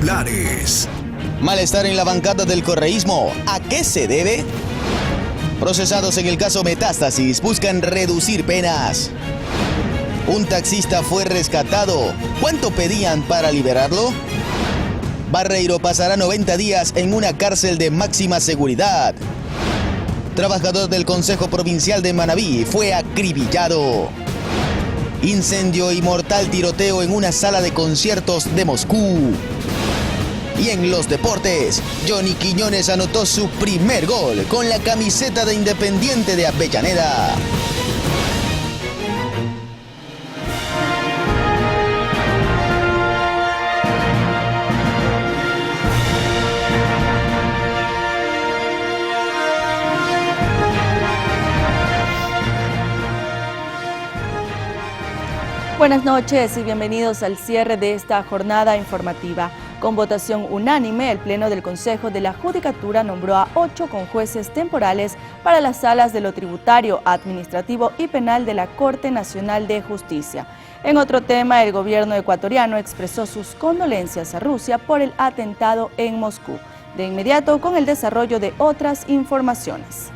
titulares. Malestar en la bancada del correísmo. ¿A qué se debe? Procesados en el caso Metástasis buscan reducir penas. Un taxista fue rescatado. ¿Cuánto pedían para liberarlo? Barreiro pasará 90 días en una cárcel de máxima seguridad. Trabajador del Consejo Provincial de Manabí fue acribillado. Incendio y mortal tiroteo en una sala de conciertos de Moscú. Y en los deportes, Johnny Quiñones anotó su primer gol con la camiseta de Independiente de Avellaneda. Buenas noches y bienvenidos al cierre de esta jornada informativa. Con votación unánime, el Pleno del Consejo de la Judicatura nombró a 8 conjueces temporales para las salas de lo tributario, administrativo y penal de la Corte Nacional de Justicia. En otro tema, el gobierno ecuatoriano expresó sus condolencias a Rusia por el atentado en Moscú. De inmediato, con el desarrollo de otras informaciones.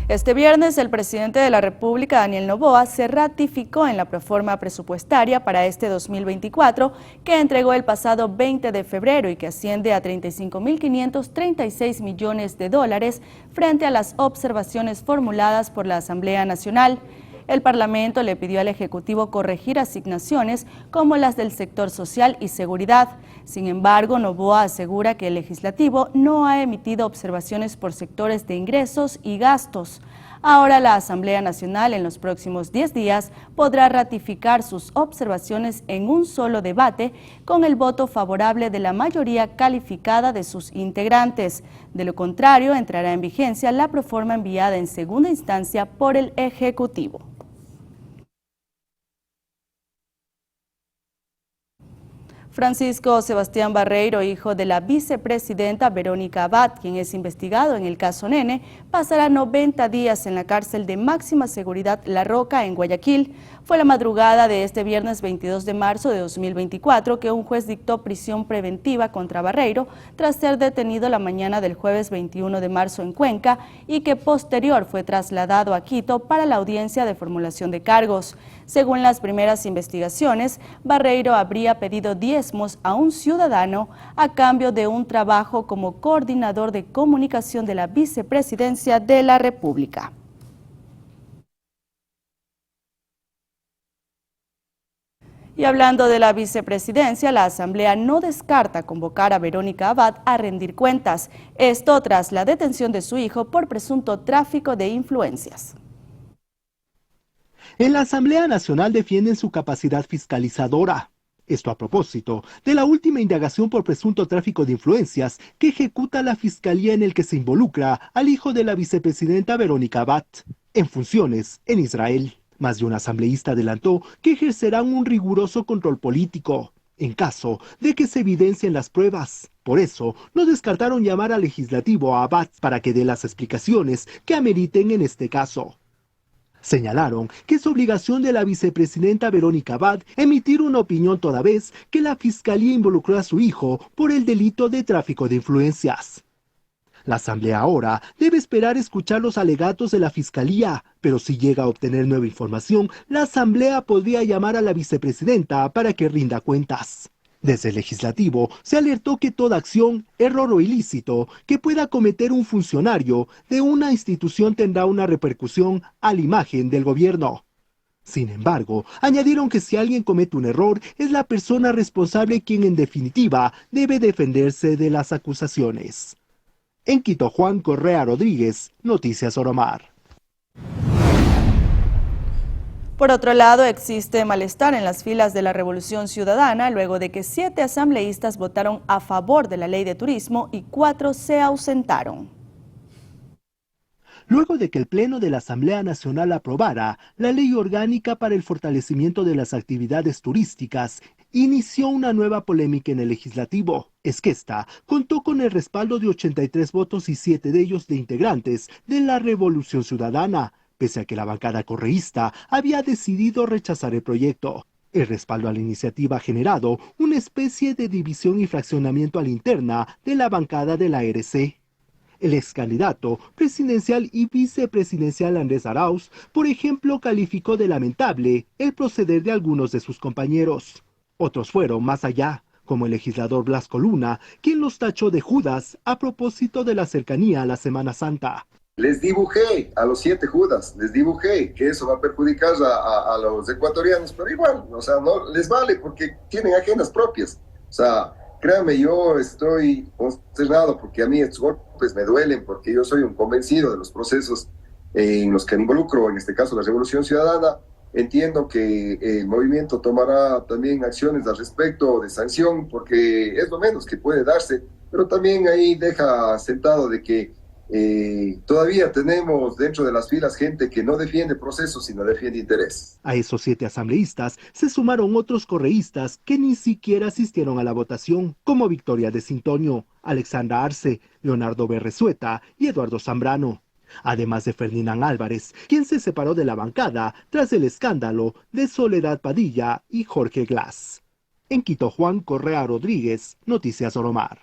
Este viernes, el presidente de la República, Daniel Noboa, se ratificó en la proforma presupuestaria para este 2024 que entregó el pasado 20 de febrero y que asciende a 35.536 millones de dólares frente a las observaciones formuladas por la Asamblea Nacional. El Parlamento le pidió al Ejecutivo corregir asignaciones como las del sector social y seguridad. Sin embargo, Noboa asegura que el Legislativo no ha emitido observaciones por sectores de ingresos y gastos. Ahora la Asamblea Nacional en los próximos 10 días podrá ratificar sus observaciones en un solo debate con el voto favorable de la mayoría calificada de sus integrantes. De lo contrario, entrará en vigencia la proforma enviada en segunda instancia por el Ejecutivo. Francisco Sebastián Barreiro, hijo de la vicepresidenta Verónica Abad, quien es investigado en el caso Nene, pasará 90 días en la cárcel de máxima seguridad La Roca en Guayaquil. Fue la madrugada de este viernes 22 de marzo de 2024 que un juez dictó prisión preventiva contra Barreiro tras ser detenido la mañana del jueves 21 de marzo en Cuenca y que posterior fue trasladado a Quito para la audiencia de formulación de cargos. Según las primeras investigaciones, Barreiro habría pedido diezmos a un ciudadano a cambio de un trabajo como coordinador de comunicación de la Vicepresidencia de la República. Y hablando de la vicepresidencia, la Asamblea no descarta convocar a Verónica Abad a rendir cuentas. Esto tras la detención de su hijo por presunto tráfico de influencias. En la Asamblea Nacional defienden su capacidad fiscalizadora. Esto a propósito de la última indagación por presunto tráfico de influencias que ejecuta la Fiscalía en el que se involucra al hijo de la vicepresidenta Verónica Abad, en funciones en Israel. Más de un asambleísta adelantó que ejercerán un riguroso control político, en caso de que se evidencien las pruebas. Por eso, no descartaron llamar al legislativo a Abad para que dé las explicaciones que ameriten en este caso. Señalaron que es obligación de la vicepresidenta Verónica Abad emitir una opinión toda vez que la Fiscalía involucró a su hijo por el delito de tráfico de influencias. La Asamblea ahora debe esperar escuchar los alegatos de la Fiscalía, pero si llega a obtener nueva información, la Asamblea podría llamar a la vicepresidenta para que rinda cuentas. Desde el Legislativo se alertó que toda acción, error o ilícito que pueda cometer un funcionario de una institución tendrá una repercusión a la imagen del gobierno. Sin embargo, añadieron que si alguien comete un error, es la persona responsable quien en definitiva debe defenderse de las acusaciones. En Quito, Juan Correa Rodríguez, Noticias Oromar. Por otro lado, existe malestar en las filas de la Revolución Ciudadana luego de que 7 asambleístas votaron a favor de la ley de turismo y 4 se ausentaron. Luego de que el Pleno de la Asamblea Nacional aprobara la Ley Orgánica para el Fortalecimiento de las Actividades Turísticas, inició una nueva polémica en el Legislativo. Es que esta contó con el respaldo de 83 votos y 7 de ellos de integrantes de la Revolución Ciudadana, pese a que la bancada correísta había decidido rechazar el proyecto. El respaldo a la iniciativa ha generado una especie de división y fraccionamiento a la interna de la bancada de la RC. El ex candidato presidencial y vicepresidencial Andrés Arauz, por ejemplo, calificó de lamentable el proceder de algunos de sus compañeros. Otros fueron más allá, como el legislador Blasco Luna, quien los tachó de Judas a propósito de la cercanía a la Semana Santa. Les dibujé a los 7 Judas, les dibujé que eso va a perjudicar a los ecuatorianos, pero igual, o sea, no les vale porque tienen agendas propias. O sea, créanme, yo estoy consternado porque a mí estos golpes me duelen, porque yo soy un convencido de los procesos en los que me involucro, en este caso la Revolución Ciudadana. Entiendo que el movimiento tomará también acciones al respecto de sanción, porque es lo menos que puede darse, pero también ahí deja sentado de que todavía tenemos dentro de las filas gente que no defiende procesos, sino defiende intereses. A esos 7 asambleístas se sumaron otros correístas que ni siquiera asistieron a la votación, como Victoria de Sintonio, Alexandra Arce, Leonardo Berresueta y Eduardo Zambrano. Además de Ferdinand Álvarez, quien se separó de la bancada tras el escándalo de Soledad Padilla y Jorge Glass. En Quito, Juan Correa Rodríguez, Noticias Oromar.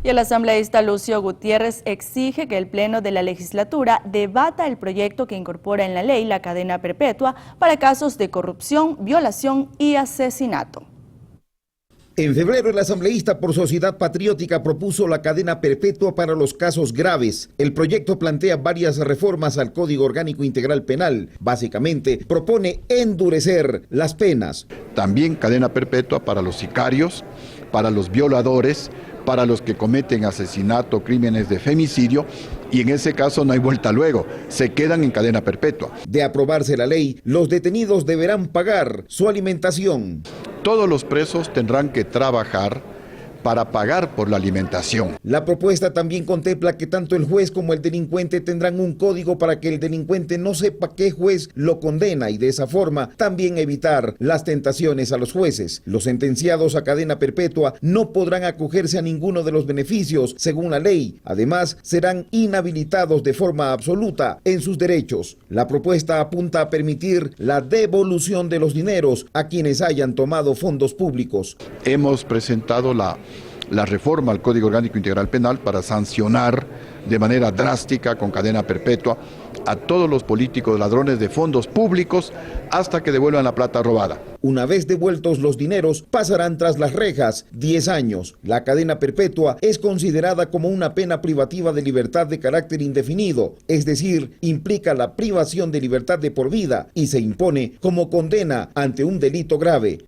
Y el asambleísta Lucio Gutiérrez exige que el Pleno de la Legislatura debata el proyecto que incorpora en la ley la cadena perpetua para casos de corrupción, violación y asesinato. En febrero, el asambleísta por Sociedad Patriótica propuso la cadena perpetua para los casos graves. El proyecto plantea varias reformas al Código Orgánico Integral Penal. Básicamente, propone endurecer las penas. También cadena perpetua para los sicarios, para los violadores, para los que cometen asesinato, crímenes de femicidio, y en ese caso no hay vuelta luego, se quedan en cadena perpetua. De aprobarse la ley, los detenidos deberán pagar su alimentación. Todos los presos tendrán que trabajar para pagar por la alimentación. La propuesta también contempla que tanto el juez como el delincuente tendrán un código para que el delincuente no sepa qué juez lo condena y de esa forma también evitar las tentaciones a los jueces. Los sentenciados a cadena perpetua no podrán acogerse a ninguno de los beneficios según la ley. Además, serán inhabilitados de forma absoluta en sus derechos. La propuesta apunta a permitir la devolución de los dineros a quienes hayan tomado fondos públicos. Hemos presentado la reforma al Código Orgánico Integral Penal para sancionar de manera drástica con cadena perpetua a todos los políticos ladrones de fondos públicos hasta que devuelvan la plata robada. Una vez devueltos los dineros, pasarán tras las rejas 10 años. La cadena perpetua es considerada como una pena privativa de libertad de carácter indefinido, es decir, implica la privación de libertad de por vida y se impone como condena ante un delito grave.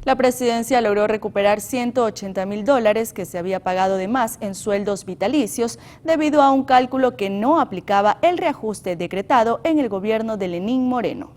La presidencia logró recuperar $180.000 que se había pagado de más en sueldos vitalicios debido a un cálculo que no aplicaba el reajuste decretado en el gobierno de Lenín Moreno.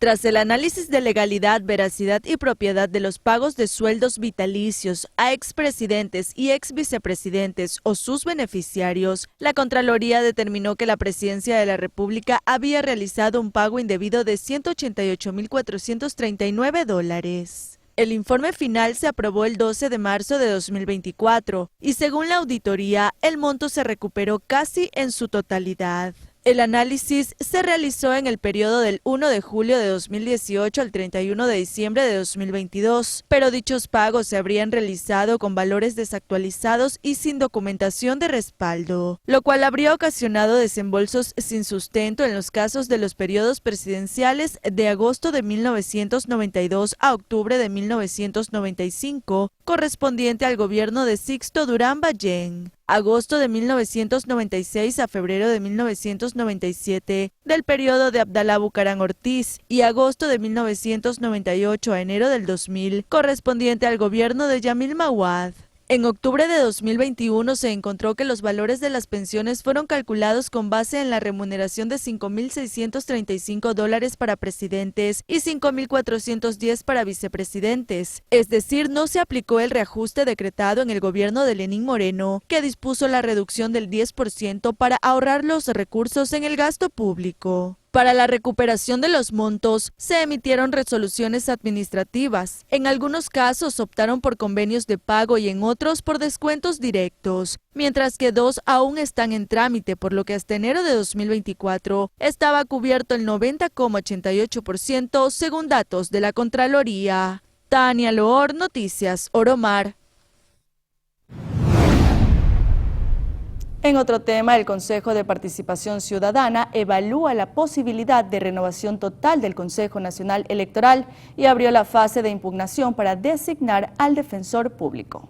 Tras el análisis de legalidad, veracidad y propiedad de los pagos de sueldos vitalicios a expresidentes y exvicepresidentes o sus beneficiarios, la Contraloría determinó que la Presidencia de la República había realizado un pago indebido de $188.439. El informe final se aprobó el 12 de marzo de 2024 y según la auditoría, el monto se recuperó casi en su totalidad. El análisis se realizó en el periodo del 1 de julio de 2018 al 31 de diciembre de 2022, pero dichos pagos se habrían realizado con valores desactualizados y sin documentación de respaldo, lo cual habría ocasionado desembolsos sin sustento en los casos de los periodos presidenciales de agosto de 1992 a octubre de 1995, correspondiente al gobierno de Sixto Durán Ballén, agosto de 1996 a febrero de 1997, del periodo de Abdalá Bucaram Ortiz, y agosto de 1998 a enero del 2000, correspondiente al gobierno de Yamil Mawad. En octubre de 2021 se encontró que los valores de las pensiones fueron calculados con base en la remuneración de $5.635 para presidentes y $5.410 para vicepresidentes. Es decir, no se aplicó el reajuste decretado en el gobierno de Lenín Moreno, que dispuso la reducción del 10% para ahorrar los recursos en el gasto público. Para la recuperación de los montos, se emitieron resoluciones administrativas. En algunos casos optaron por convenios de pago y en otros por descuentos directos, mientras que 2 aún están en trámite, por lo que hasta enero de 2024 estaba cubierto el 90,88% según datos de la Contraloría. Tania Loor, Noticias Oromar. En otro tema, el Consejo de Participación Ciudadana evalúa la posibilidad de renovación total del Consejo Nacional Electoral y abrió la fase de impugnación para designar al defensor público.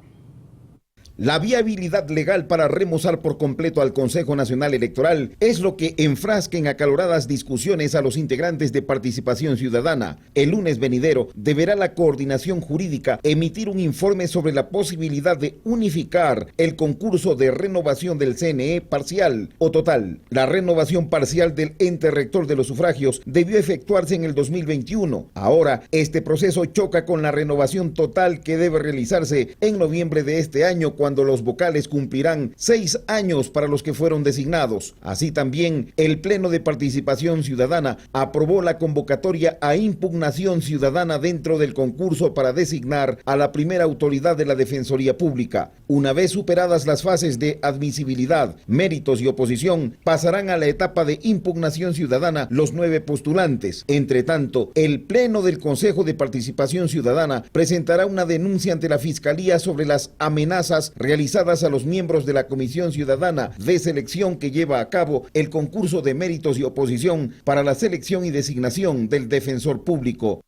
La viabilidad legal para remozar por completo al Consejo Nacional Electoral es lo que enfrasca en acaloradas discusiones a los integrantes de Participación Ciudadana. El lunes venidero deberá la Coordinación Jurídica emitir un informe sobre la posibilidad de unificar el concurso de renovación del CNE parcial o total. La renovación parcial del ente rector de los sufragios debió efectuarse en el 2021. Ahora, este proceso choca con la renovación total que debe realizarse en noviembre de este año, cuando los vocales cumplirán 6 años para los que fueron designados. Así también, el Pleno de Participación Ciudadana aprobó la convocatoria a impugnación ciudadana dentro del concurso para designar a la primera autoridad de la Defensoría Pública. Una vez superadas las fases de admisibilidad, méritos y oposición, pasarán a la etapa de impugnación ciudadana los 9 postulantes. Entre tanto, el Pleno del Consejo de Participación Ciudadana presentará una denuncia ante la Fiscalía sobre las amenazas realizadas a los miembros de la Comisión Ciudadana de Selección que lleva a cabo el concurso de méritos y oposición para la selección y designación del defensor público.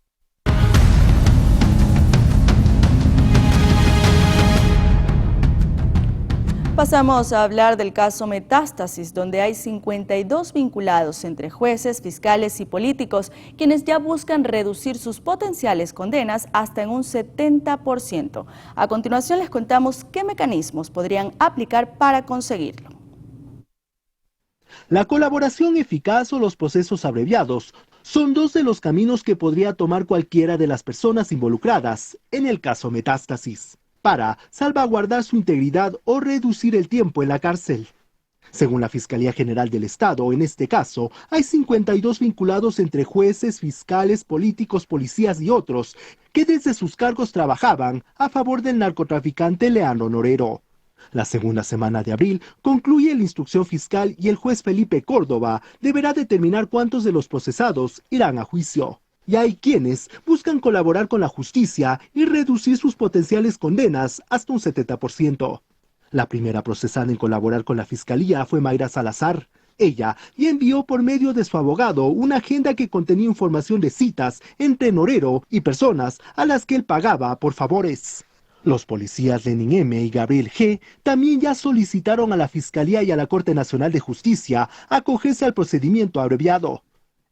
Pasamos a hablar del caso Metástasis, donde hay 52 vinculados entre jueces, fiscales y políticos, quienes ya buscan reducir sus potenciales condenas hasta en un 70%. A continuación les contamos qué mecanismos podrían aplicar para conseguirlo. La colaboración eficaz o los procesos abreviados son dos de los caminos que podría tomar cualquiera de las personas involucradas en el caso Metástasis, para salvaguardar su integridad o reducir el tiempo en la cárcel. Según la Fiscalía General del Estado, en este caso, hay 52 vinculados entre jueces, fiscales, políticos, policías y otros, que desde sus cargos trabajaban a favor del narcotraficante Leandro Norero. La segunda semana de abril concluye la instrucción fiscal y el juez Felipe Córdoba deberá determinar cuántos de los procesados irán a juicio. Y hay quienes buscan colaborar con la justicia y reducir sus potenciales condenas hasta un 70%. La primera procesada en colaborar con la Fiscalía fue Mayra Salazar. Ella ya envió por medio de su abogado una agenda que contenía información de citas entre Norero y personas a las que él pagaba por favores. Los policías Lenin M. y Gabriel G. también ya solicitaron a la Fiscalía y a la Corte Nacional de Justicia acogerse al procedimiento abreviado.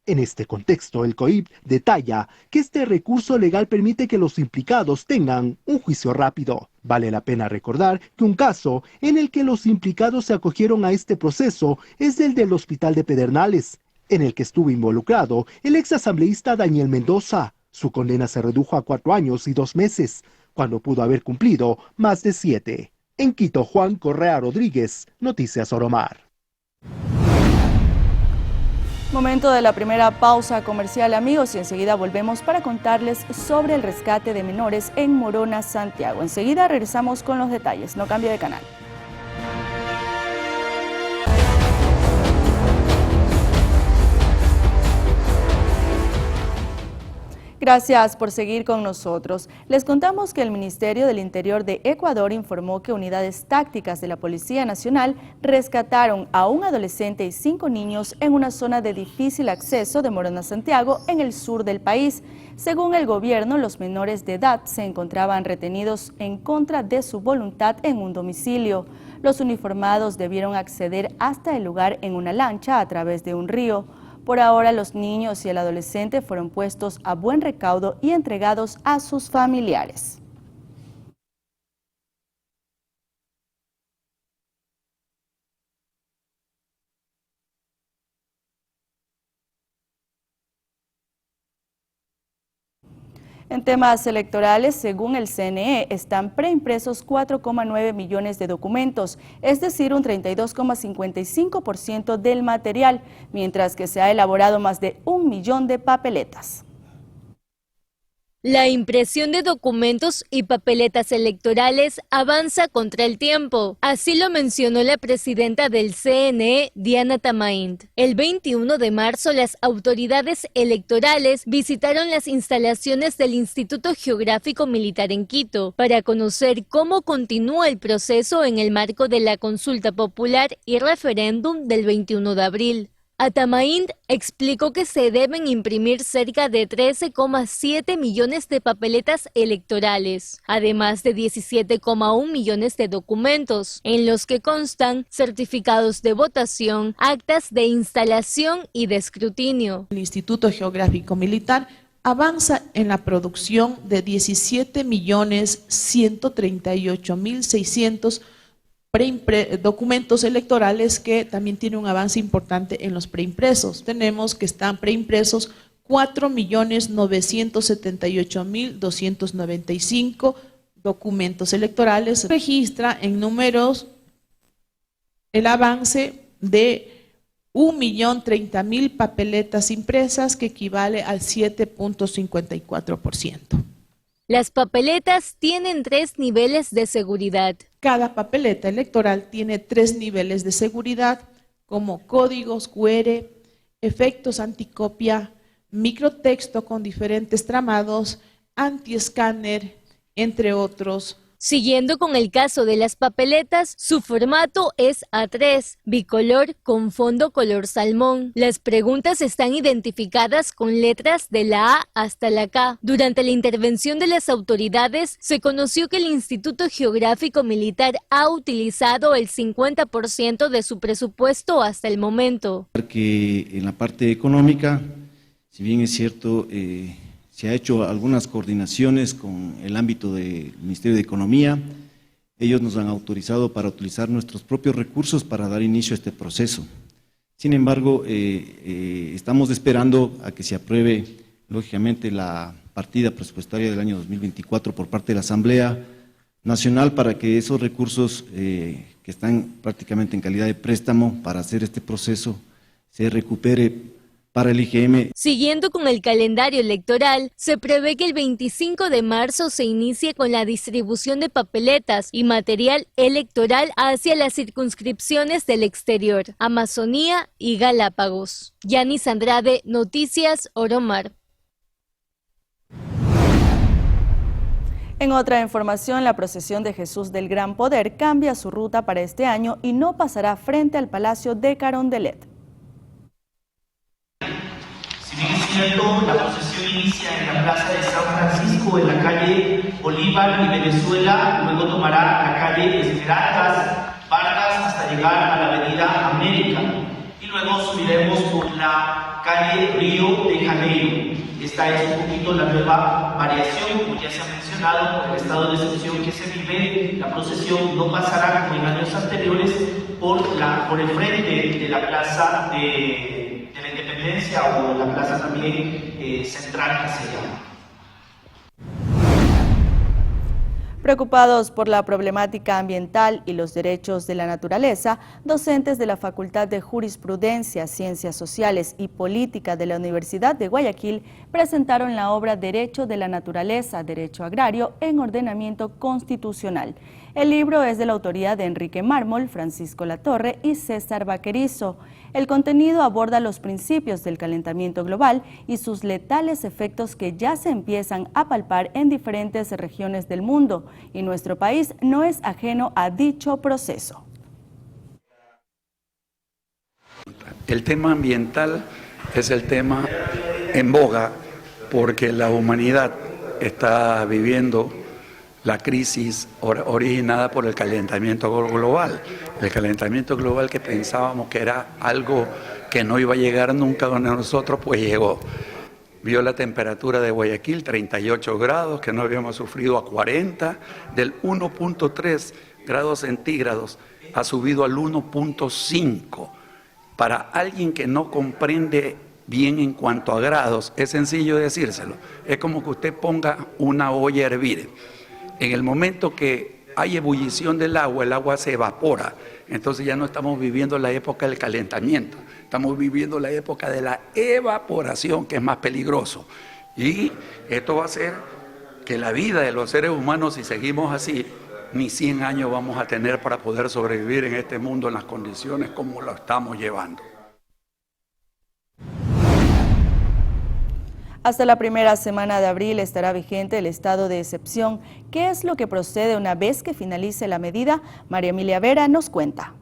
En este contexto, el COIP detalla que este recurso legal permite que los implicados tengan un juicio rápido. Vale la pena recordar que un caso en el que los implicados se acogieron a este proceso es el del Hospital de Pedernales, en el que estuvo involucrado el exasambleísta Daniel Mendoza. Su condena se redujo a 4 años y 2 meses, cuando pudo haber cumplido más de 7. En Quito, Juan Correa Rodríguez, Noticias Oromar. Momento de la primera pausa comercial, amigos, y enseguida volvemos para contarles sobre el rescate de menores en Morona, Santiago. Enseguida regresamos con los detalles. No cambie de canal. Gracias por seguir con nosotros. Les contamos que el Ministerio del Interior de Ecuador informó que unidades tácticas de la Policía Nacional rescataron a un adolescente y 5 niños en una zona de difícil acceso de Morona, Santiago, en el sur del país. Según el gobierno, los menores de edad se encontraban retenidos en contra de su voluntad en un domicilio. Los uniformados debieron acceder hasta el lugar en una lancha a través de un río. Por ahora, los niños y el adolescente fueron puestos a buen recaudo y entregados a sus familiares. En temas electorales, según el CNE, están preimpresos 4,9 millones de documentos, es decir, un 32,55% del material, mientras que se ha elaborado más de 1 millón de papeletas. La impresión de documentos y papeletas electorales avanza contra el tiempo. Así lo mencionó la presidenta del CNE, Diana Tamaint. El 21 de marzo, las autoridades electorales visitaron las instalaciones del Instituto Geográfico Militar en Quito para conocer cómo continúa el proceso en el marco de la consulta popular y referéndum del 21 de abril. Atamaint explicó que se deben imprimir cerca de 13,7 millones de papeletas electorales, además de 17,1 millones de documentos, en los que constan certificados de votación, actas de instalación y de escrutinio. El Instituto Geográfico Militar avanza en la producción de 17.138.600 documentos electorales, que también tiene un avance importante en los preimpresos. Tenemos que están preimpresos 4.978.295 documentos electorales. Registra en números el avance de 1.030.000 papeletas impresas, que equivale al 7,54%. Las papeletas tienen 3 niveles de seguridad. Cada papeleta electoral tiene 3 niveles de seguridad, como códigos QR, efectos anticopia, microtexto con diferentes tramados, anti-escáner, entre otros. Siguiendo con el caso de las papeletas, su formato es A3, bicolor con fondo color salmón. Las preguntas están identificadas con letras de la A hasta la K. Durante la intervención de las autoridades, se conoció que el Instituto Geográfico Militar ha utilizado el 50% de su presupuesto hasta el momento. Que en la parte económica, si bien es cierto, se ha hecho algunas coordinaciones con el ámbito del Ministerio de Economía. Ellos nos han autorizado para utilizar nuestros propios recursos para dar inicio a este proceso. Sin embargo, estamos esperando a que se apruebe, lógicamente, la partida presupuestaria del año 2024 por parte de la Asamblea Nacional, para que esos recursos que están prácticamente en calidad de préstamo para hacer este proceso se recupere para el IGM. Siguiendo con el calendario electoral, se prevé que el 25 de marzo se inicie con la distribución de papeletas y material electoral hacia las circunscripciones del exterior, Amazonía y Galápagos. Yanis Andrade, Noticias Oromar. En otra información, la procesión de Jesús del Gran Poder cambia su ruta para este año y no pasará frente al Palacio de Carondelet. Si bien es cierto, la procesión inicia en la plaza de San Francisco, en la calle Bolívar y Venezuela, luego tomará la calle Esmeraldas, Vargas, hasta llegar a la avenida América, y luego subiremos por la calle Río de Janeiro. Esta es un poquito la nueva variación, como ya se ha mencionado, por el estado de excepción que se vive. La procesión no pasará como en años anteriores por el frente de la plaza de la Independencia, o la plaza también central que se llama. Preocupados por la problemática ambiental y los derechos de la naturaleza, docentes de la Facultad de Jurisprudencia, Ciencias Sociales y Política de la Universidad de Guayaquil presentaron la obra Derecho de la Naturaleza, Derecho Agrario en Ordenamiento Constitucional. El libro es de la autoría de Enrique Mármol, Francisco Latorre y César Vaquerizo. El contenido aborda los principios del calentamiento global y sus letales efectos que ya se empiezan a palpar en diferentes regiones del mundo, y nuestro país no es ajeno a dicho proceso. El tema ambiental es el tema en boga porque la humanidad está viviendo la crisis originada por el calentamiento global. El calentamiento global, que pensábamos que era algo que no iba a llegar nunca donde nosotros, pues llegó. Vio la temperatura de Guayaquil, 38 grados, que no habíamos sufrido a 40, del 1.3 grados centígrados ha subido al 1.5. Para alguien que no comprende bien en cuanto a grados, es sencillo decírselo. Es como que usted ponga una olla a hervir. En el momento que hay ebullición del agua, el agua se evapora. Entonces ya no estamos viviendo la época del calentamiento, estamos viviendo la época de la evaporación, que es más peligroso. Y esto va a hacer que la vida de los seres humanos, si seguimos así, ni 100 años vamos a tener para poder sobrevivir en este mundo en las condiciones como lo estamos llevando. Hasta la primera semana de abril estará vigente el estado de excepción. ¿Qué es lo que procede una vez que finalice la medida? María Emilia Vera nos cuenta.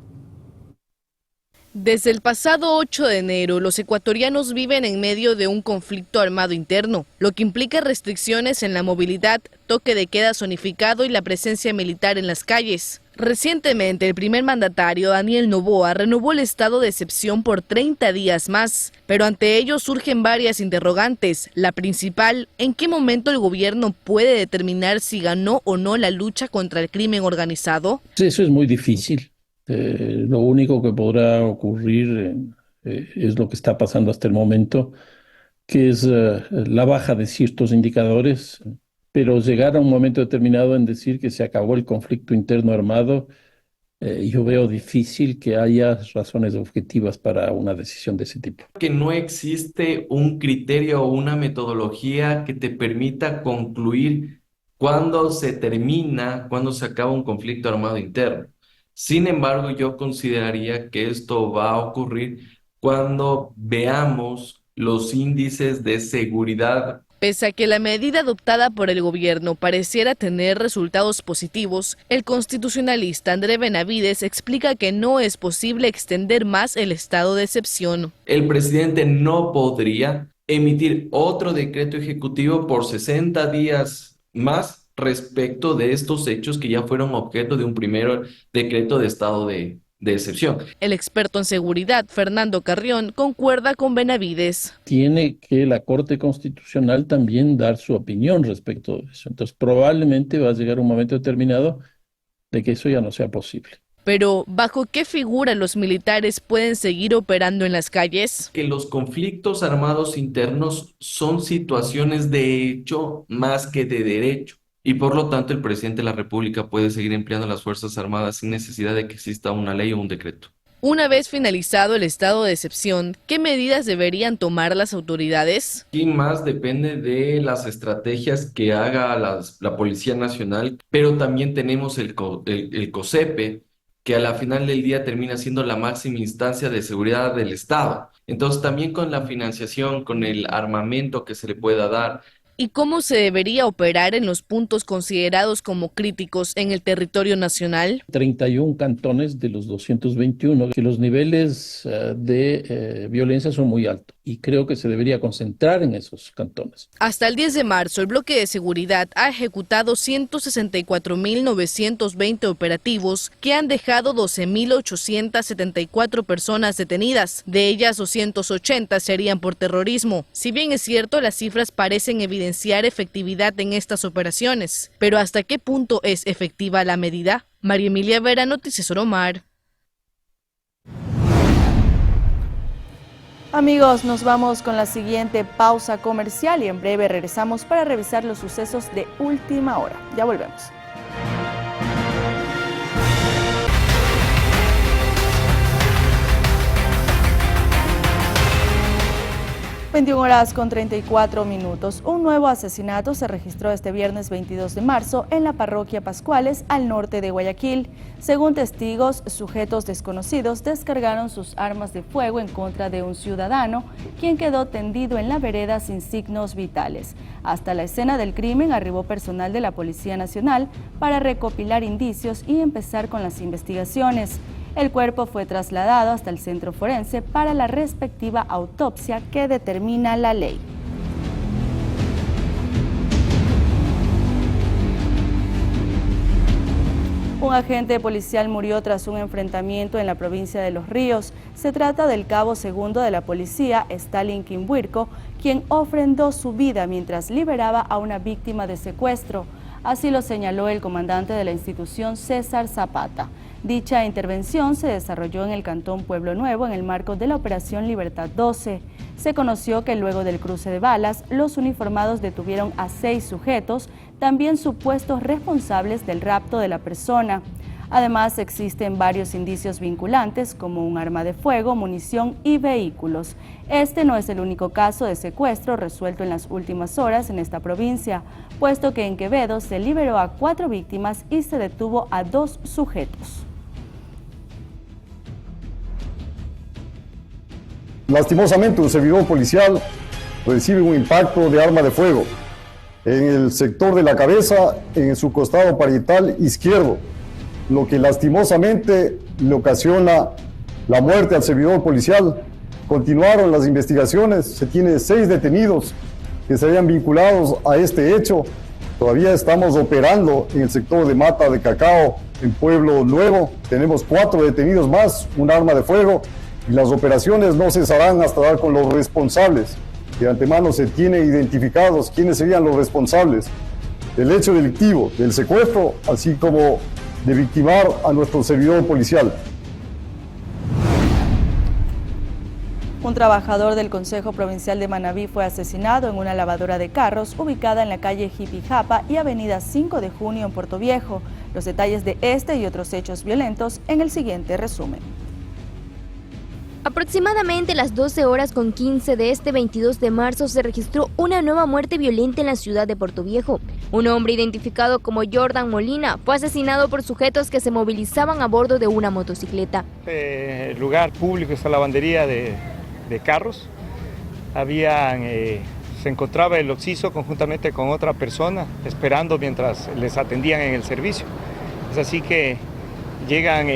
Desde el pasado 8 de enero, los ecuatorianos viven en medio de un conflicto armado interno, lo que implica restricciones en la movilidad, toque de queda zonificado y la presencia militar en las calles. Recientemente, el primer mandatario, Daniel Noboa, renovó el estado de excepción por 30 días más, pero ante ello surgen varias interrogantes. La principal, ¿en qué momento el gobierno puede determinar si ganó o no la lucha contra el crimen organizado? Eso es muy difícil. Lo único que podrá ocurrir es lo que está pasando hasta el momento, que es la baja de ciertos indicadores, pero llegar a un momento determinado en decir que se acabó el conflicto interno armado, yo veo difícil que haya razones objetivas para una decisión de ese tipo. Que no existe un criterio o una metodología que te permita concluir cuándo se termina, cuándo se acaba un conflicto armado interno. Sin embargo, yo consideraría que esto va a ocurrir cuando veamos los índices de seguridad. Pese a que la medida adoptada por el gobierno pareciera tener resultados positivos, el constitucionalista André Benavides explica que no es posible extender más el estado de excepción. El presidente no podría emitir otro decreto ejecutivo por 60 días más respecto de estos hechos que ya fueron objeto de un primer decreto de estado de excepción. El experto en seguridad, Fernando Carrión, concuerda con Benavides. Tiene que la Corte Constitucional también dar su opinión respecto de eso. Entonces, probablemente va a llegar un momento determinado de que eso ya no sea posible. Pero, ¿bajo qué figura los militares pueden seguir operando en las calles? Que los conflictos armados internos son situaciones de hecho más que de derecho. Y por lo tanto, el presidente de la República puede seguir empleando las Fuerzas Armadas sin necesidad de que exista una ley o un decreto. Una vez finalizado el estado de excepción, ¿qué medidas deberían tomar las autoridades? Y más depende de las estrategias que haga la Policía Nacional, pero también tenemos el COSEPE, que a la final del día termina siendo la máxima instancia de seguridad del Estado. Entonces, también con la financiación, con el armamento que se le pueda dar. ¿Y cómo se debería operar en los puntos considerados como críticos en el territorio nacional? 31 cantones de los 221, que los niveles de violencia son muy altos y creo que se debería concentrar en esos cantones. Hasta el 10 de marzo, el bloque de seguridad ha ejecutado 164.920 operativos que han dejado 12.874 personas detenidas. De ellas, 280 serían por terrorismo. Si bien es cierto, las cifras parecen evidenciar efectividad en estas operaciones. Pero ¿hasta qué punto es efectiva la medida? María Emilia Vera, Noticias Oromar. Amigos, nos vamos con la siguiente pausa comercial y en breve regresamos para revisar los sucesos de última hora. Ya volvemos. 21:34. Un nuevo asesinato se registró este viernes 22 de marzo en la parroquia Pascuales, al norte de Guayaquil. Según testigos, sujetos desconocidos descargaron sus armas de fuego en contra de un ciudadano, quien quedó tendido en la vereda sin signos vitales. Hasta la escena del crimen arribó personal de la Policía Nacional para recopilar indicios y empezar con las investigaciones. El cuerpo fue trasladado hasta el centro forense para la respectiva autopsia que determina la ley. Un agente policial murió tras un enfrentamiento en la provincia de Los Ríos. Se trata del cabo segundo de la policía, Stalin Quimbuirco, quien ofrendó su vida mientras liberaba a una víctima de secuestro. Así lo señaló el comandante de la institución, César Zapata. Dicha intervención se desarrolló en el cantón Pueblo Nuevo en el marco de la Operación Libertad 12. se conoció que luego del cruce de balas, los uniformados detuvieron a 6 sujetos, también supuestos responsables del rapto de la persona. Además, existen varios indicios vinculantes, como un arma de fuego, munición y vehículos. Este no es el único caso de secuestro resuelto en las últimas horas en esta provincia, puesto que en Quevedo se liberó a 4 víctimas y se detuvo a 2 sujetos. Lastimosamente, un servidor policial recibe un impacto de arma de fuego en el sector de la cabeza, en su costado parietal izquierdo, lo que lastimosamente le ocasiona la muerte al servidor policial. Continuaron las investigaciones, se tiene 6 detenidos que se habían vinculados a este hecho. Todavía estamos operando en el sector de Mata de Cacao, en Pueblo Nuevo. Tenemos 4 detenidos más, un arma de fuego, y las operaciones no cesarán hasta dar con los responsables. De antemano se tiene identificados quiénes serían los responsables del hecho delictivo, del secuestro, así como de victimar a nuestro servidor policial. Un trabajador del Consejo Provincial de Manabí fue asesinado en una lavadora de carros ubicada en la calle Jipijapa y avenida 5 de Junio en Puerto Viejo. Los detalles de este y otros hechos violentos en el siguiente resumen. Aproximadamente a las 12:15 de este 22 de marzo se registró una nueva muerte violenta en la ciudad de Puerto Viejo. Un hombre identificado como Jordan Molina fue asesinado por sujetos que se movilizaban a bordo de una motocicleta. El lugar público, esta lavandería de carros, se encontraba el occiso conjuntamente con otra persona esperando mientras les atendían en el servicio. Es así que llegan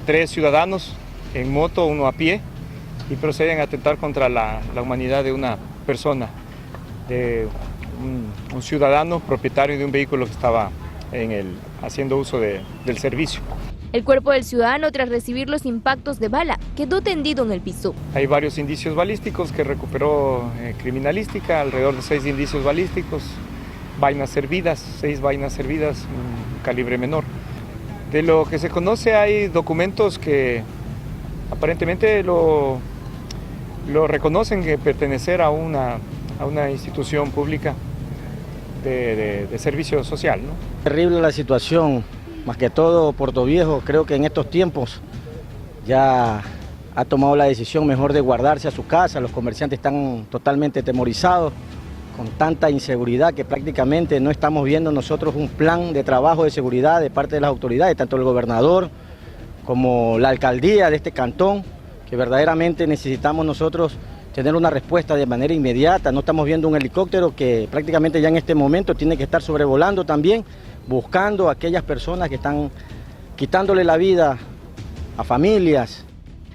3 ciudadanos en moto, uno a pie, y proceden a atentar contra la humanidad de una persona, de un ciudadano propietario de un vehículo que estaba haciendo uso del servicio. El cuerpo del ciudadano, tras recibir los impactos de bala, quedó tendido en el piso. Hay varios indicios balísticos que recuperó criminalística, alrededor de 6 indicios balísticos, 6 vainas servidas, un calibre menor. De lo que se conoce hay documentos que aparentemente lo reconocen que pertenecer a una institución pública de servicio social, ¿no? Terrible la situación, más que todo Puerto Viejo, creo que en estos tiempos ya ha tomado la decisión mejor de guardarse a su casa. Los comerciantes están totalmente atemorizados con tanta inseguridad que prácticamente no estamos viendo nosotros un plan de trabajo de seguridad de parte de las autoridades, tanto el gobernador como la alcaldía de este cantón, que verdaderamente necesitamos nosotros tener una respuesta de manera inmediata. No estamos viendo un helicóptero que prácticamente ya en este momento tiene que estar sobrevolando también, buscando a aquellas personas que están quitándole la vida a familias.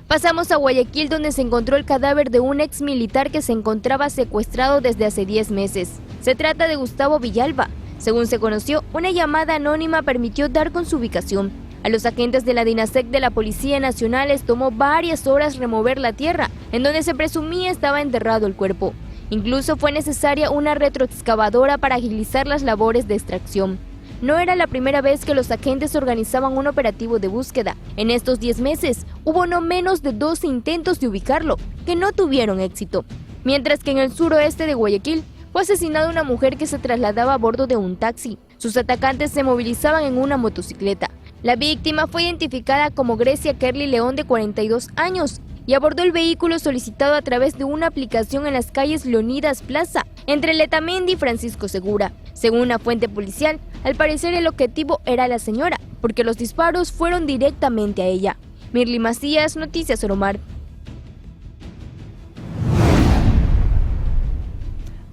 Pasamos a Guayaquil, donde se encontró el cadáver de un ex militar que se encontraba secuestrado desde hace 10 meses. Se trata de Gustavo Villalba. Según se conoció, una llamada anónima permitió dar con su ubicación. A los agentes de la DINASEC de la Policía Nacional les tomó varias horas remover la tierra, en donde se presumía estaba enterrado el cuerpo. Incluso fue necesaria una retroexcavadora para agilizar las labores de extracción. No era la primera vez que los agentes organizaban un operativo de búsqueda. En estos 10 meses hubo no menos de 12 intentos de ubicarlo, que no tuvieron éxito. Mientras que en el suroeste de Guayaquil fue asesinada una mujer que se trasladaba a bordo de un taxi. Sus atacantes se movilizaban en una motocicleta. La víctima fue identificada como Grecia Kerly León, de 42 años, y abordó el vehículo solicitado a través de una aplicación en las calles Leonidas Plaza, entre Letamendi y Francisco Segura. Según una fuente policial, al parecer el objetivo era la señora, porque los disparos fueron directamente a ella. Mirly Macías, Noticias Oromar.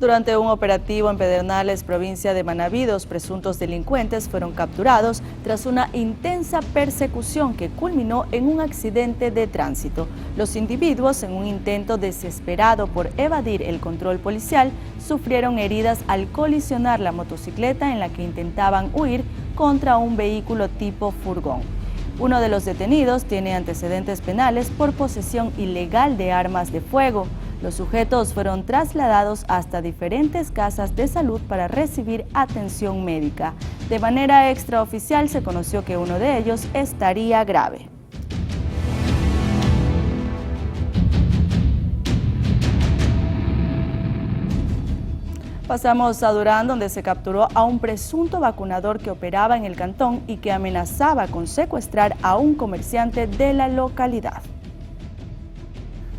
Durante un operativo en Pedernales, provincia de Manabí, 2 presuntos delincuentes fueron capturados tras una intensa persecución que culminó en un accidente de tránsito. Los individuos, en un intento desesperado por evadir el control policial, sufrieron heridas al colisionar la motocicleta en la que intentaban huir contra un vehículo tipo furgón. Uno de los detenidos tiene antecedentes penales por posesión ilegal de armas de fuego. Los sujetos fueron trasladados hasta diferentes casas de salud para recibir atención médica. De manera extraoficial se conoció que uno de ellos estaría grave. Pasamos a Durán, donde se capturó a un presunto vacunador que operaba en el cantón y que amenazaba con secuestrar a un comerciante de la localidad.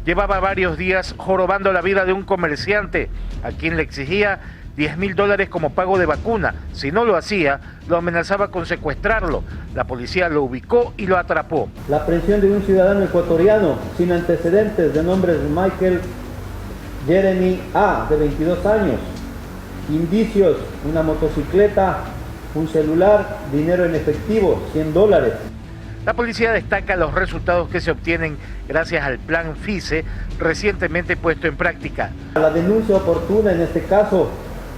Llevaba varios días jorobando la vida de un comerciante, a quien le exigía $10.000 como pago de vacuna. Si no lo hacía, lo amenazaba con secuestrarlo. La policía lo ubicó y lo atrapó. La aprehensión de un ciudadano ecuatoriano sin antecedentes de nombre Michael Jeremy A., de 22 años. Indicios: una motocicleta, un celular, dinero en efectivo, $100. La policía destaca los resultados que se obtienen gracias al plan FICE recientemente puesto en práctica. La denuncia oportuna en este caso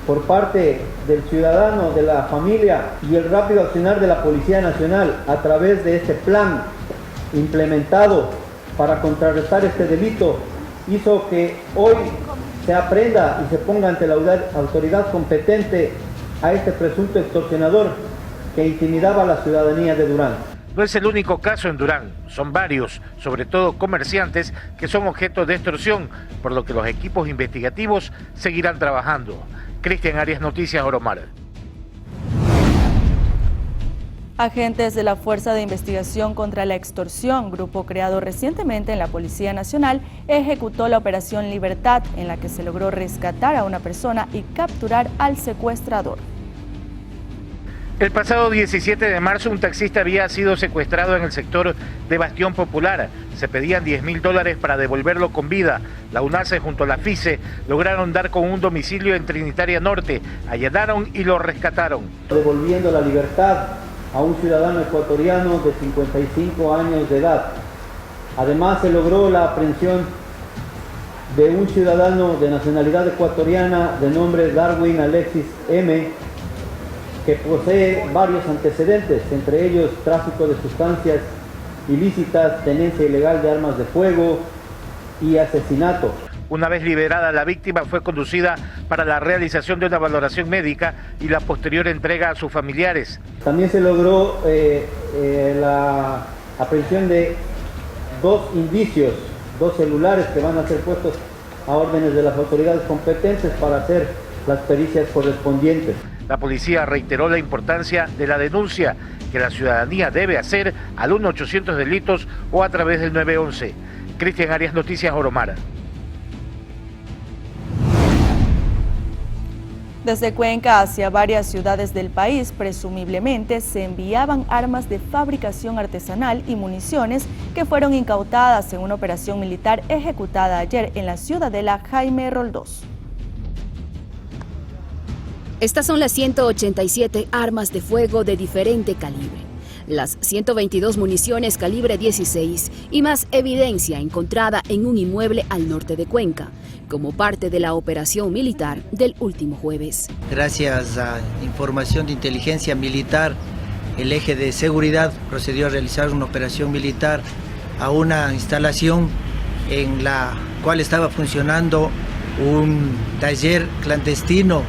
por parte del ciudadano, de la familia y el rápido accionar de la Policía Nacional a través de este plan implementado para contrarrestar este delito hizo que hoy se aprenda y se ponga ante la autoridad competente a este presunto extorsionador que intimidaba a la ciudadanía de Durán. No es el único caso en Durán, son varios, sobre todo comerciantes, que son objeto de extorsión, por lo que los equipos investigativos seguirán trabajando. Cristian Arias, Noticias Oromar. Agentes de la Fuerza de Investigación contra la Extorsión, grupo creado recientemente en la Policía Nacional, ejecutó la Operación Libertad, en la que se logró rescatar a una persona y capturar al secuestrador. El pasado 17 de marzo un taxista había sido secuestrado en el sector de Bastión Popular. Se pedían $10.000 para devolverlo con vida. La UNACE junto a la FICE lograron dar con un domicilio en Trinitaria Norte. Allanaron y lo rescataron. Devolviendo la libertad a un ciudadano ecuatoriano de 55 años de edad. Además se logró la aprehensión de un ciudadano de nacionalidad ecuatoriana de nombre Darwin Alexis M., que posee varios antecedentes, entre ellos tráfico de sustancias ilícitas, tenencia ilegal de armas de fuego y asesinato. Una vez liberada, la víctima fue conducida para la realización de una valoración médica y la posterior entrega a sus familiares. También se logró la aprehensión de 2 indicios, 2 celulares que van a ser puestos a órdenes de las autoridades competentes para hacer las pericias correspondientes. La policía reiteró la importancia de la denuncia que la ciudadanía debe hacer al 1-800 delitos o a través del 911. Cristian Arias, Noticias Oromar. Desde Cuenca hacia varias ciudades del país, presumiblemente se enviaban armas de fabricación artesanal y municiones que fueron incautadas en una operación militar ejecutada ayer en la ciudadela Jaime Roldós. Estas son las 187 armas de fuego de diferente calibre, las 122 municiones calibre 16 y más evidencia encontrada en un inmueble al norte de Cuenca, como parte de la operación militar del último jueves. Gracias a información de inteligencia militar, el eje de seguridad procedió a realizar una operación militar a una instalación en la cual estaba funcionando un taller clandestino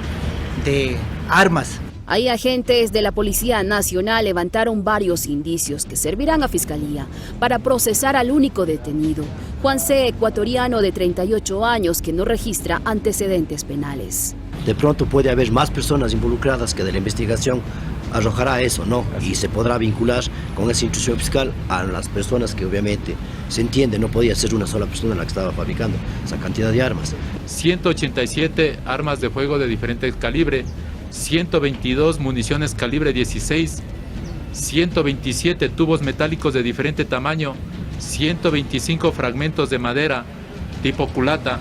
de armas. Ahí agentes de la Policía Nacional levantaron varios indicios que servirán a Fiscalía para procesar al único detenido, Juan C., ecuatoriano de 38 años que no registra antecedentes penales. De pronto puede haber más personas involucradas que de la investigación arrojará eso, ¿no? Y se podrá vincular con esa instrucción fiscal a las personas que obviamente se entiende, no podía ser una sola persona la que estaba fabricando esa cantidad de armas. 187 armas de fuego de diferente calibre, 122 municiones calibre 16, 127 tubos metálicos de diferente tamaño, 125 fragmentos de madera tipo culata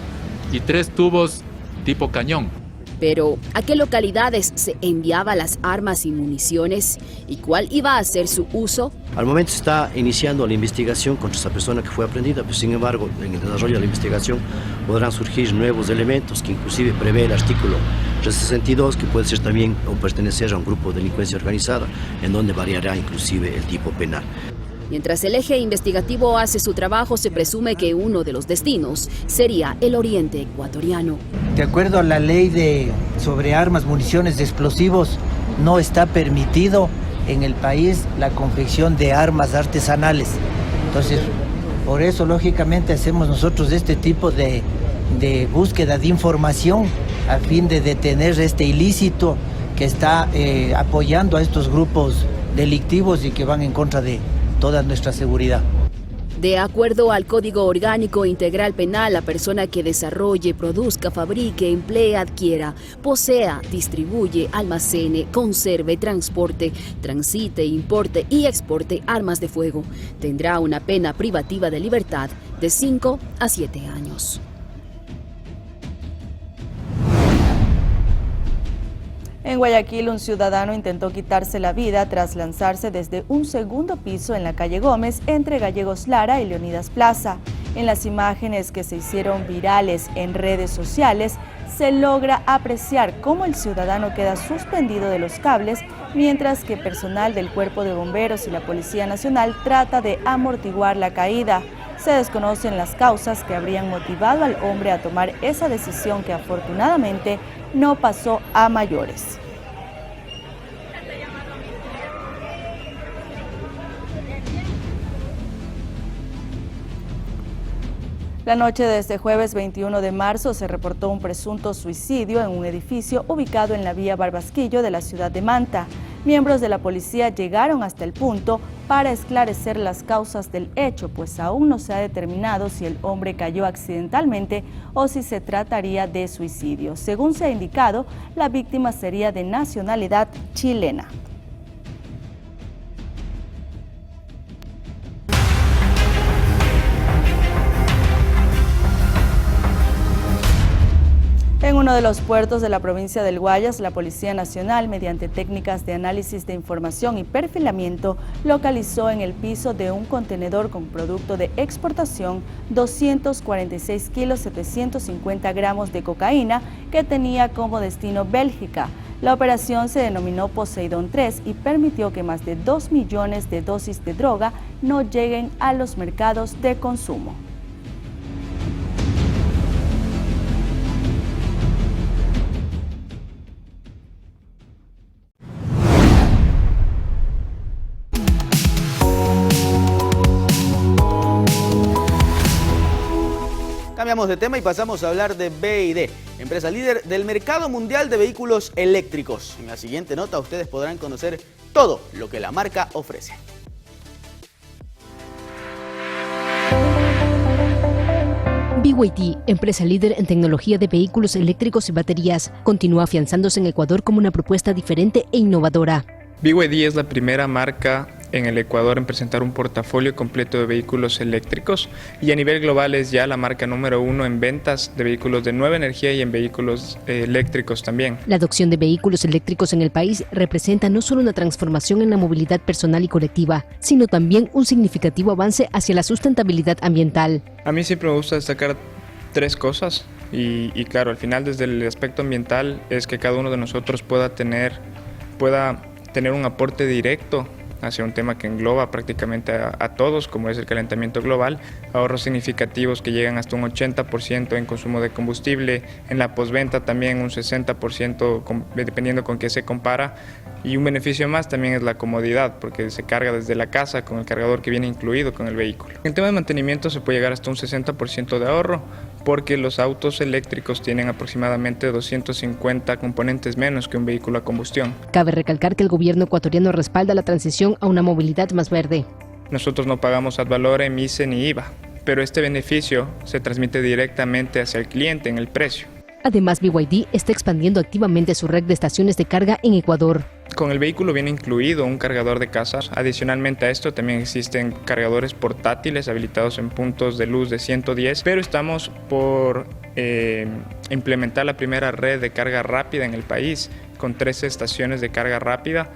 y 3 tubos tipo cañón. Pero, ¿a qué localidades se enviaban las armas y municiones y cuál iba a ser su uso? Al momento se está iniciando la investigación contra esa persona que fue aprendida, pero sin embargo, en el desarrollo de la investigación podrán surgir nuevos elementos que inclusive prevé el artículo 362, que puede ser también o pertenecer a un grupo de delincuencia organizada, en donde variará inclusive el tipo penal. Mientras el eje investigativo hace su trabajo, se presume que uno de los destinos sería el oriente ecuatoriano. De acuerdo a la ley sobre armas, municiones, explosivos, no está permitido en el país la confección de armas artesanales. Entonces, por eso, lógicamente, hacemos nosotros este tipo de búsqueda de información a fin de detener este ilícito que está apoyando a estos grupos delictivos y que van en contra de toda nuestra seguridad. De acuerdo al Código Orgánico Integral Penal, la persona que desarrolle, produzca, fabrique, emplee, adquiera, posea, distribuye, almacene, conserve, transporte, transite, importe y exporte armas de fuego tendrá una pena privativa de libertad de 5 a 7 años. En Guayaquil, un ciudadano intentó quitarse la vida tras lanzarse desde un segundo piso en la calle Gómez entre Gallegos Lara y Leonidas Plaza. En las imágenes que se hicieron virales en redes sociales, se logra apreciar cómo el ciudadano queda suspendido de los cables, mientras que personal del Cuerpo de Bomberos y la Policía Nacional trata de amortiguar la caída. Se desconocen las causas que habrían motivado al hombre a tomar esa decisión, que afortunadamente no pasó a mayores. La noche de este jueves 21 de marzo se reportó un presunto suicidio en un edificio ubicado en la vía Barbasquillo de la ciudad de Manta. Miembros de la policía llegaron hasta el punto para esclarecer las causas del hecho, pues aún no se ha determinado si el hombre cayó accidentalmente o si se trataría de suicidio. Según se ha indicado, la víctima sería de nacionalidad chilena. En uno de los puertos de la provincia del Guayas, la Policía Nacional, mediante técnicas de análisis de información y perfilamiento, localizó en el piso de un contenedor con producto de exportación 246 kilos 750 gramos de cocaína que tenía como destino Bélgica. La operación se denominó Poseidón 3 y permitió que más de 2 millones de dosis de droga no lleguen a los mercados de consumo. Cambiamos de tema y pasamos a hablar de BYD, empresa líder del mercado mundial de vehículos eléctricos. En la siguiente nota ustedes podrán conocer todo lo que la marca ofrece. BYD, empresa líder en tecnología de vehículos eléctricos y baterías, continúa afianzándose en Ecuador como una propuesta diferente e innovadora. BYD es la primera marca en el Ecuador en presentar un portafolio completo de vehículos eléctricos y a nivel global es ya la marca número 1 en ventas de vehículos de nueva energía y en vehículos eléctricos también. La adopción de vehículos eléctricos en el país representa no solo una transformación en la movilidad personal y colectiva, sino también un significativo avance hacia la sustentabilidad ambiental. A mí siempre me gusta destacar 3 cosas y claro, al final desde el aspecto ambiental es que cada uno de nosotros pueda tener un aporte directo hacia un tema que engloba prácticamente a todos, como es el calentamiento global, ahorros significativos que llegan hasta un 80% en consumo de combustible, en la postventa también un 60%, dependiendo con qué se compara, y un beneficio más también es la comodidad, porque se carga desde la casa con el cargador que viene incluido con el vehículo. En el tema de mantenimiento se puede llegar hasta un 60% de ahorro, porque los autos eléctricos tienen aproximadamente 250 componentes menos que un vehículo a combustión. Cabe recalcar que el gobierno ecuatoriano respalda la transición a una movilidad más verde. Nosotros no pagamos ad valorem, MICE ni IVA, pero este beneficio se transmite directamente hacia el cliente en el precio. Además, BYD está expandiendo activamente su red de estaciones de carga en Ecuador. Con el vehículo viene incluido un cargador de casa. Adicionalmente a esto también existen cargadores portátiles habilitados en puntos de luz de 110, pero estamos por implementar la primera red de carga rápida en el país, con 13 estaciones de carga rápida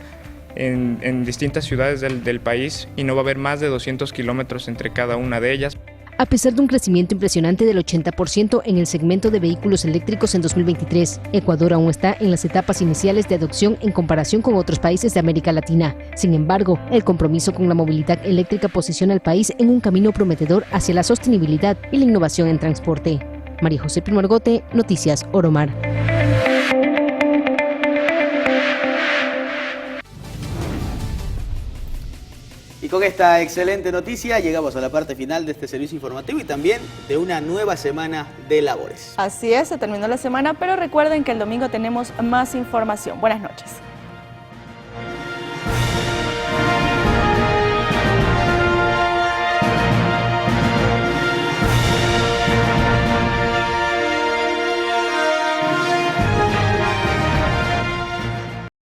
en distintas ciudades del país, y no va a haber más de 200 kilómetros entre cada una de ellas. A pesar de un crecimiento impresionante del 80% en el segmento de vehículos eléctricos en 2023, Ecuador aún está en las etapas iniciales de adopción en comparación con otros países de América Latina. Sin embargo, el compromiso con la movilidad eléctrica posiciona al país en un camino prometedor hacia la sostenibilidad y la innovación en transporte. María José Primargote, Noticias Oromar. Y con esta excelente noticia llegamos a la parte final de este servicio informativo y también de una nueva semana de labores. Así es, se terminó la semana, pero recuerden que el domingo tenemos más información. Buenas noches.